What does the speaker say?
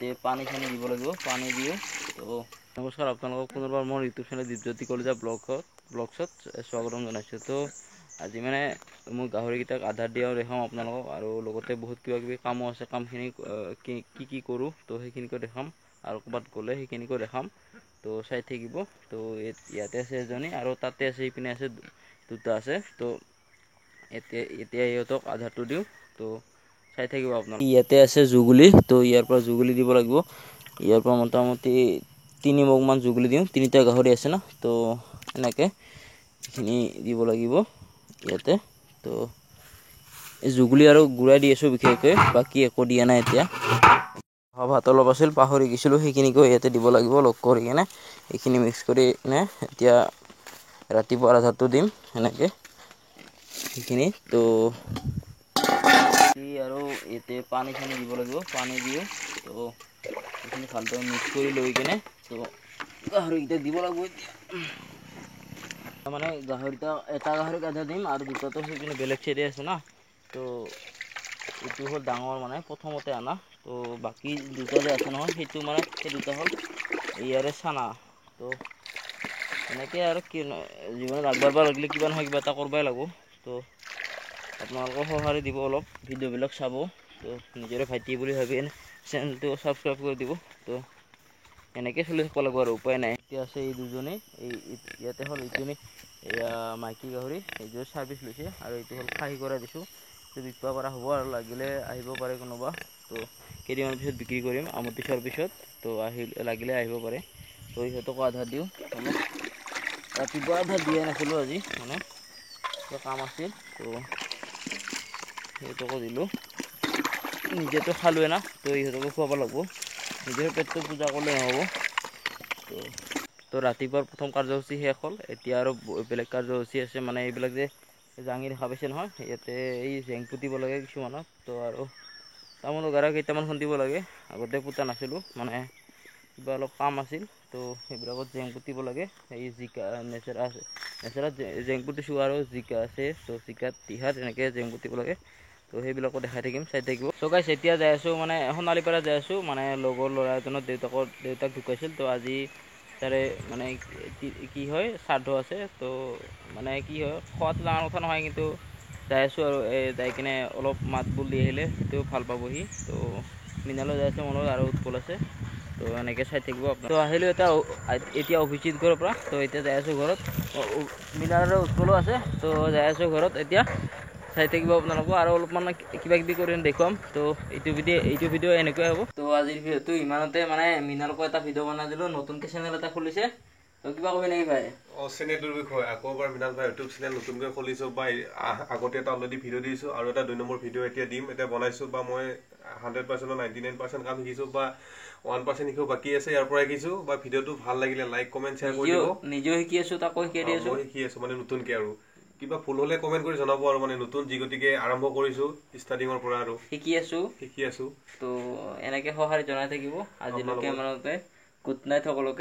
ইয়াতে পানী চানী দিব লাগিব পানী দিওঁ তো নমস্কাৰ আপোনালোকক পুনৰবাৰ মোৰ ইউটিউব চেনেল দীপজ্যোতি কলিতা ব্লগছত স্বাগতম জনাইছোঁ তো আজি মানে মই গাহৰিকেইটাক আধাৰ দিয়াও দেখাম আপোনালোকক আৰু লগতে বহুত কিবা কিবি কামো আছে কামখিনি কি কৰোঁ তো সেইখিনিকো দেখাম আৰু ক'ৰবাত গ'লে সেইখিনিকো দেখাম তো চাই থাকিব তো ইয়াতে আছে এজনী আৰু তাতে আছে ইপিনে আছে দুটা আছে তো এতিয়া ইহঁতক আধাৰটো দিওঁ তো চাই থাকিব আপোনালোক ইয়াতে আছে জুগুলি তো ইয়াৰ পৰা জুগুলি দিব লাগিব ইয়াৰ পৰা মোটামুটি 3 মগমান জুগুলি দিওঁ তিনিটা গাহৰি আছে না তো এনেকৈ এইখিনি দিব লাগিব ইয়াতে তো এই জুগুলি আৰু গুড়া দি আছোঁ বিশেষকৈ বাকী একো দিয়া নাই এতিয়া ভাত অলপ আছিল পাহৰি গৈছিলোঁ সেইখিনিকো ইয়াতে দিব লাগিব লগ কৰি কিনে এইখিনি মিক্স কৰি কিনে এতিয়া ৰাতিপুৱা আধাৰটো দিম এনেকৈ সেইখিনি তো আৰু ইয়াতে পানী চানী দিব লাগিব পানী দিওঁ তো এইখিনি ভালদৰে মিক্স কৰি লৈ কিনে তো গাহৰিকেইটা দিব লাগিব এতিয়া মানে গাহৰিটা এটা গাহৰিক আধা দিম আৰু দুটাটো সেইপিনে বেলেগ চাইডে আছে না তো এইটো হ'ল ডাঙৰ মানে প্ৰথমতে আনা তো বাকী দুটা যে আছে নহয় সেইটো মানে সেই দুটা হ'ল ইয়াৰে চানা তো এনেকৈ আৰু কি জীৱনত আগবাঢ়িব লাগিলে কিবা নহয় কিবা এটা কৰিবই লাগিব তো আপোনালোকৰ সঁহাৰি দিব অলপ ভিডিঅ'বিলাক চাব তো নিজৰে ভাইটি বুলি ভাবি চেনেলটো ছাবস্ক্ৰাইব কৰি দিব তো এনেকৈ চলি থাকিব লাগিব আৰু উপায় নাই এতিয়া আছে এই দুজনী ইয়াতে হ'ল ইজনী এয়া মাইকী গাহৰি এইযোৰ ছাৰ্ভিচ লৈছে আৰু এইটো হ'ল খাহী কৰাই দিছোঁ তো বিকিব পৰা হ'ব আৰু লাগিলে আহিব পাৰে কোনোবা তো কেইদিনমান পিছত বিক্ৰী কৰিম আমতি চোৱাৰ পিছত তো লাগিলে আহিব পাৰে তো সিহঁতকো আধাৰ দিওঁ অলপ ৰাতিপুৱা আধাৰ দিয়াই নাছিলোঁ আজি মানে কিবা কাম আছিল তো সিহঁতকো দিলোঁ নিজেতো খালোৱে না তো ইহঁতকো খুৱাব লাগিব নিজৰ পেটটো পূজা কৰিলে নহ'ব তো ৰাতিপুৱাৰ প্ৰথম কাৰ্যসূচী শেষ হ'ল এতিয়া আৰু বেলেগ কাৰ্যসূচী আছে মানে এইবিলাক যে জাঙি দেখা পাইছে নহয় ইয়াতে এই জেং পুতিব লাগে কিছুমানত তো আৰু তামোলৰ গাৰা কেইটামান খুন্দিব লাগে আগতে পুতা নাছিলোঁ মানে কিবা অলপ কাম আছিল তো সেইবিলাকত জেং পুতিব লাগে এই জিকা নেচেৰাত জেং পুতিছোঁ আৰু জিকা আছে তো জিকাত তিহাত এনেকৈ জেং পুতিব লাগে তো সেইবিলাকো দেখাই থাকিম চাই থাকিব চ' গাইছ এতিয়া যাই আছোঁ মানে সোণালীপাৰা যাই আছোঁ মানে লগৰ ল'ৰা এজনৰ দেউতাক ঢুকাইছিল তো আজি তাৰে মানে কি হয় শ্ৰাদ্ধ আছে তো মানে কি হয় খোৱাটো ডাঙৰ কথা নহয় কিন্তু যাই আছোঁ আৰু যাই কিনে অলপ মাত বোল দি আহিলে সেইটোও ভাল পাবহি তো মৃণালো যাই আছে মনত আৰু উৎপল আছে তো এনেকৈ চাই থাকিব তো আহিলোঁ এতিয়া অভিজিত ঘৰৰ পৰা তো এতিয়া যাই আছোঁ ঘৰত মৃণাল আৰু উৎপলো আছে তো যাই আছোঁ ঘৰত এতিয়া চাই থাকিব আপোনালোকক আৰু অলপমান কিবা কিবি কৰি দেখুৱাম তো এইটো ভিডিঅ' এনেকুৱাই হ'ব তো আজিৰ ভিডিঅ'টো ইমানতে মানে মৃণালকো এটা ভিডিঅ' বনাই দিলোঁ নতুনকৈ চেনেল এটা খুলিছে তো কিবা কবি নেকি ভাই চেনেলটোৰ বিষয়ে আকৌ এবাৰ মৃণাল ভাই ইউটিউব চেনেল নতুনকৈ খুলিছোঁ বা আগতে এটা অলৰেডি ভিডিঅ' দিছোঁ আৰু এটা 2 নম্বৰ ভিডিঅ' এতিয়া দিম এতিয়া বনাইছোঁ বা মই 100% 99% কাম শিকিছোঁ বা 1% শিকিব বাকী আছে ইয়াৰ পৰা শিকিছোঁ বা ভিডিঅ'টো ভাল লাগিলে লাইক কমেণ্ট শ্বেয়াৰ কৰি দিব নিজেও শিকি আছোঁ তাকো শিকাই দি আছোঁ মই শিকি আছোঁ মানে নতুনকৈ আৰু কিবা ভুল হ'লে কমেণ্ট কৰি জনাব আৰু মানে নতুন যি গতিকে আৰম্ভ কৰিছোঁ ষ্টাৰ্টিঙৰ পৰা আৰু শিকি আছোঁ তো এনেকৈ সঁহাৰি জনাই থাকিব আজিলৈকে ইমানতে গুড নাইট সকলোকে